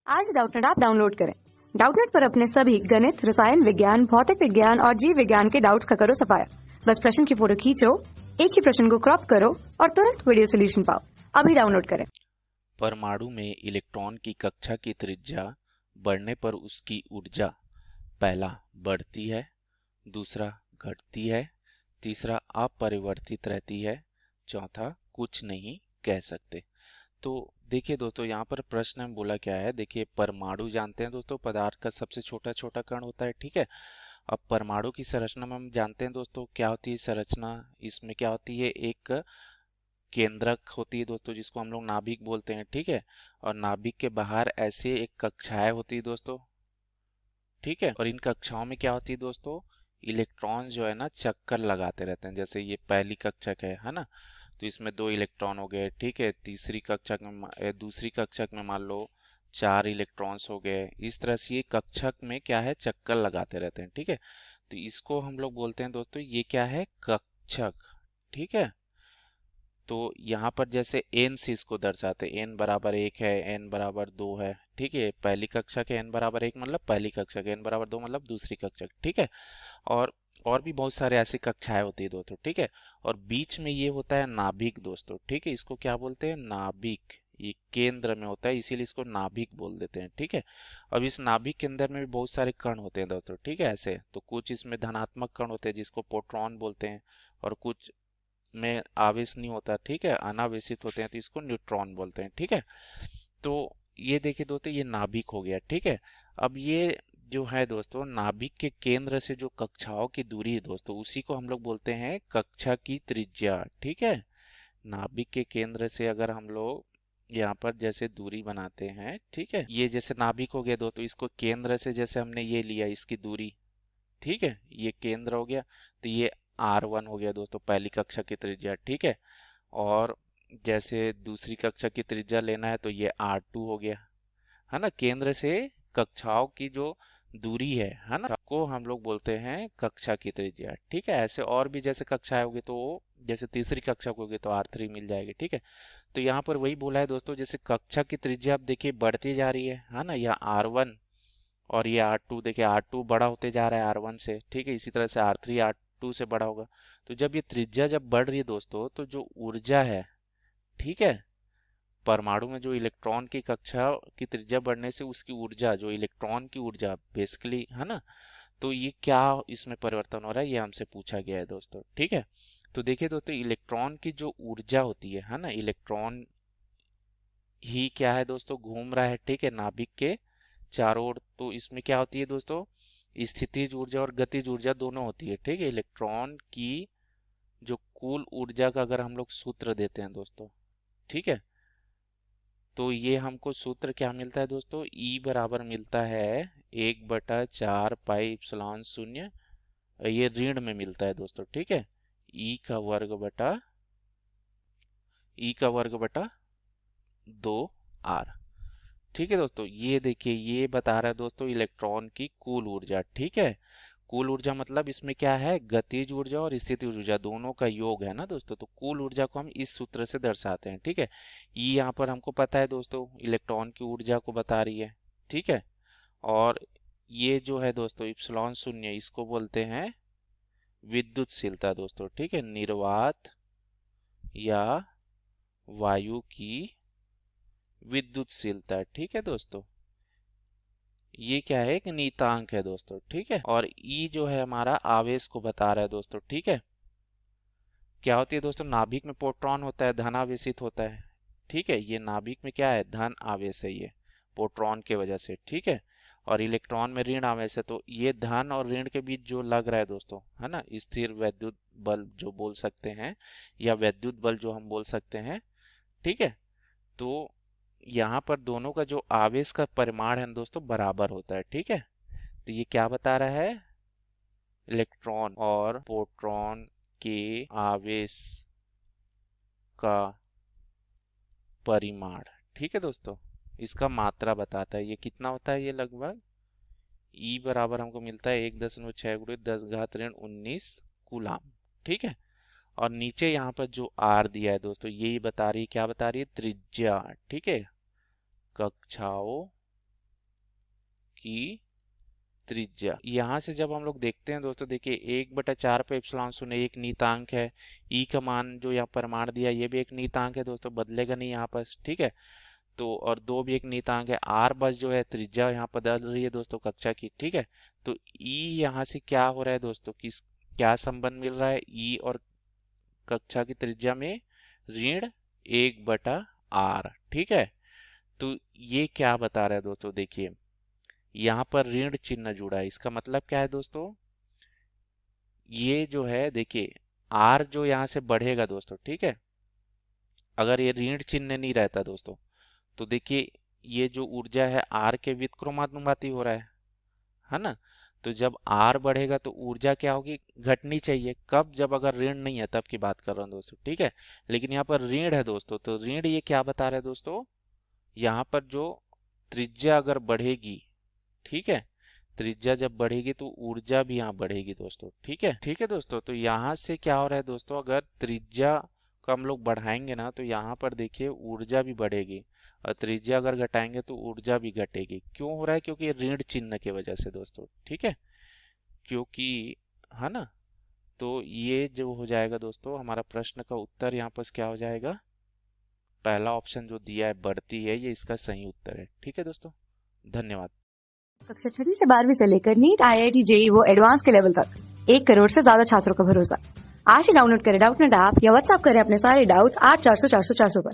आज Doubtnut app download करें। Doubtnut पर अपने सभी गणित, रसायन विज्ञान, भौतिक विज्ञान और जीव विज्ञान के डाउट्स का करो सफाया। बस प्रश्न की फोटो खींचो, एक ही प्रश्न को क्रॉप करो और तुरंत वीडियो सोल्यूशन पाओ। अभी डाउनलोड करें। परमाणु में इलेक्ट्रॉन की कक्षा की त्रिज्या बढ़ने पर उसकी ऊर्जा पहला बढ़ती है, दूसरा घटती है, तीसरा अपरिवर्तित रहती है, चौथा कुछ नहीं कह सकते। तो देखिए दोस्तों, यहाँ पर प्रश्न में बोला क्या है। देखिए, परमाणु जानते हैं दोस्तों, पदार्थ का सबसे छोटा छोटा कण होता है, ठीक है। अब परमाणु की संरचना में हम जानते हैं दोस्तों क्या होती है संरचना। इसमें क्या होती है, एक केंद्रक होती है दोस्तों, जिसको हम लोग नाभिक बोलते हैं, ठीक है। और नाभिक के बाहर ऐसे एक कक्षाएं होती है दोस्तों, ठीक है। और इन कक्षाओं में क्या होती है दोस्तों, इलेक्ट्रॉन्स जो है ना चक्कर लगाते रहते हैं। जैसे ये पहली कक्षक है ना, तो इसमें 2 इलेक्ट्रॉन हो गए, ठीक है। तीसरी कक्षक में दूसरी कक्षक में मान लो 4 इलेक्ट्रॉन्स हो गए। इस तरह से ये कक्षक में क्या है, चक्कर लगाते रहते हैं, ठीक है। तो इसको हम लोग बोलते हैं दोस्तों, ये क्या है, कक्षक, ठीक है। तो यहाँ पर जैसे n से इसको दर्शाते हैं, n बराबर 1 है, n बराबर 2 है, ठीक है। पहली कक्षा के n बराबर 1 मतलब पहली कक्षा के n बराबर 2 मतलब दूसरी कक्षा, ठीक है। और भी बहुत सारे ऐसी कक्षाएं होती है दोस्तों, ठीक है। और बीच में ये होता है नाभिक दोस्तों, ठीक है। इसको क्या बोलते हैं, नाभिक। ये केंद्र में होता है, इसीलिए इसको नाभिक बोल देते हैं, ठीक है। अब इस नाभिक के अंदर में भी बहुत सारे कण होते हैं दोस्तों, ठीक है। ऐसे तो कुछ इसमें धनात्मक कण होते हैं जिसको प्रोटॉन बोलते हैं, और कुछ में आवेश नहीं होता, ठीक है, अनावेशित होते हैं, तो इसको न्यूट्रॉन बोलते हैं, ठीक है। तो ये देखिए दोस्तों, ये नाभिक हो गया, ठीक है। अब ये जो है दोस्तों, नाभिक के केंद्र से जो कक्षाओं की दूरी है दोस्तों, उसी को हम लोग बोलते हैं कक्षा की त्रिज्या, ठीक है। नाभिक के केंद्र से अगर हम लोग यहाँ पर जैसे दूरी बनाते हैं, ठीक है, ये जैसे नाभिक हो गया दोस्तों, इसको केंद्र से जैसे हमने ये लिया इसकी दूरी, ठीक है, ये केंद्र हो गया, तो ये R1 हो गया दोस्तों, पहली कक्षा की त्रिज्या, ठीक है। और जैसे दूसरी कक्षा की त्रिज्या लेना है तो ये R2 हो गया, है ना। केंद्र से कक्षाओं की जो दूरी है ना, को हम लोग बोलते हैं कक्षा की त्रिज्या, ठीक है। ऐसे और भी जैसे कक्षाएं होगी, तो जैसे तीसरी कक्षा को होगी तो R3 मिल जाएगी, ठीक है। तो यहाँ पर वही बोला है दोस्तों, जैसे कक्षा की त्रिज्या आप देखिए बढ़ती जा रही है ना, या R1, और ये R2 देखिए, R2 बड़ा होते जा रहा है R1 से, ठीक है। इसी तरह से R3 R2 से बड़ा होगा। तो जब ये त्रिज्या जब बढ़ रही है दोस्तों, तो जो ऊर्जा है, ठीक है, परमाणु में जो इलेक्ट्रॉन की कक्षा की त्रिज्या बढ़ने से उसकी ऊर्जा, जो इलेक्ट्रॉन की ऊर्जा बेसिकली, है ना, तो ये क्या इसमें परिवर्तन हो रहा है, ये हमसे पूछा गया है दोस्तों, ठीक है। तो देखिए दोस्तों, इलेक्ट्रॉन की जो ऊर्जा होती है ना, इलेक्ट्रॉन ही क्या है दोस्तों, घूम रहा है, ठीक है, नाभिक के चारों ओर। तो इसमें क्या होती है दोस्तों, स्थितिज ऊर्जा और गतिज ऊर्जा दोनों होती है, ठीक है। इलेक्ट्रॉन की जो कुल ऊर्जा का अगर हम लोग सूत्र देते हैं दोस्तों, ठीक है, तो ये हमको सूत्र क्या मिलता है दोस्तों, E बराबर मिलता है 1/4 पाई एप्सिलॉन 0। ये ऋण में मिलता है दोस्तों, ठीक है। E का वर्ग बटा 2R, ठीक है दोस्तों। ये देखिए, ये बता रहा है दोस्तों इलेक्ट्रॉन की कुल ऊर्जा, ठीक है। कुल ऊर्जा मतलब इसमें क्या है, गतिज ऊर्जा और स्थितिज ऊर्जा दोनों का योग है ना दोस्तों। तो कुल ऊर्जा को हम इस सूत्र से दर्शाते हैं, ठीक है। ये यहाँ पर हमको पता है दोस्तों, इलेक्ट्रॉन की ऊर्जा को बता रही है, ठीक है। और ये जो है दोस्तों एप्सिलॉन 0, इसको बोलते हैं विद्युतशीलता दोस्तों, ठीक है, निर्वात या वायु की विद्युतशीलता, ठीक है दोस्तों। ये क्या है, एक नियतांक है दोस्तों, ठीक है। और ई जो है हमारा आवेश को बता रहा है दोस्तों, ठीक है। क्या होती है दोस्तों, नाभिक में प्रोटॉन होता है, धनावेशित होता है, ठीक है। ये नाभिक में क्या है, धन आवेश है, ये प्रोटॉन के वजह से, ठीक है। और इलेक्ट्रॉन में ऋण आवेश है, तो ये धन और ऋण के बीच जो लग रहा है दोस्तों, है ना, स्थिर वैद्युत बल जो बोल सकते हैं, या वैद्युत बल जो हम बोल सकते हैं, ठीक है। तो यहाँ पर दोनों का जो आवेश का परिमाण है दोस्तों बराबर होता है, ठीक है। तो ये क्या बता रहा है, इलेक्ट्रॉन और प्रोटॉन के आवेश का परिमाण, ठीक है दोस्तों, इसका मात्रा बताता है। ये कितना होता है, ये लगभग E बराबर हमको मिलता है 1.6 × 10⁻19 कूलाम, ठीक है। और नीचे यहाँ पर जो R दिया है दोस्तों, यही बता रही है, क्या बता रही है, त्रिज्या, ठीक है, कक्षाओं की त्रिज्या। यहाँ से जब हम लोग देखते हैं दोस्तों, देखिए 1/4 पे एप्सिलॉन शून्य एक नियतांक है, ई का मान जो यहाँ प्रमाण दिया ये भी एक नियतांक है दोस्तों, बदलेगा नहीं यहाँ पर, ठीक है। तो और 2 भी एक नियतांक है, आर बस जो है त्रिज्या यहाँ बदल रही है दोस्तों कक्षा की, ठीक है। तो ई यहाँ से क्या हो रहा है दोस्तों, किस क्या संबंध मिल रहा है, ई और कक्षा की त्रिज्या में ऋण 1/r, ठीक है। तो ये क्या बता रहा है दोस्तों, देखिए यहाँ पर ऋण चिन्ह जुड़ा है, इसका मतलब क्या है दोस्तों, ये जो है देखिए आर जो यहाँ से बढ़ेगा दोस्तों, ठीक है। अगर ये ऋण चिन्ह नहीं रहता दोस्तों, तो देखिए ये जो ऊर्जा है आर के व्युत्क्रमानुपाती हो रहा है ना। तो जब आर बढ़ेगा तो ऊर्जा क्या होगी, घटनी चाहिए। कब, जब अगर ऋण नहीं है तब की बात कर रहा हूँ दोस्तों, ठीक है। लेकिन यहाँ पर ऋण है दोस्तों, तो ऋण ये क्या बता रहा है दोस्तों, यहाँ पर जो त्रिज्या अगर बढ़ेगी, ठीक है, त्रिज्या जब बढ़ेगी तो ऊर्जा भी यहाँ बढ़ेगी दोस्तों, ठीक है दोस्तों। तो यहाँ से क्या हो रहा है दोस्तों, अगर त्रिज्या को हम लोग बढ़ाएंगे ना तो यहाँ पर देखिए ऊर्जा भी बढ़ेगी, और त्रिज्या अगर घटाएंगे तो ऊर्जा भी घटेगी। क्यों हो रहा है, क्योंकि ऋण चिन्ह की वजह से दोस्तों, ठीक है, क्योंकि, है ना। तो ये जो हो जाएगा दोस्तों, हमारा प्रश्न का उत्तर यहाँ पर क्या हो जाएगा, पहला ऑप्शन जो दिया है बढ़ती है, ये इसका सही उत्तर है, ठीक है दोस्तों। धन्यवाद। कक्षा 6 से 12वीं से लेकर नीट, IIT, JEE वो एडवांस के लेवल तक 1 करोड़ से ज्यादा छात्रों का भरोसा। आज ही डाउनलोड करें डाउटनेट ऐप या व्हाट्सएप करें अपने सारे डाउट्स 8400 400 400 पर।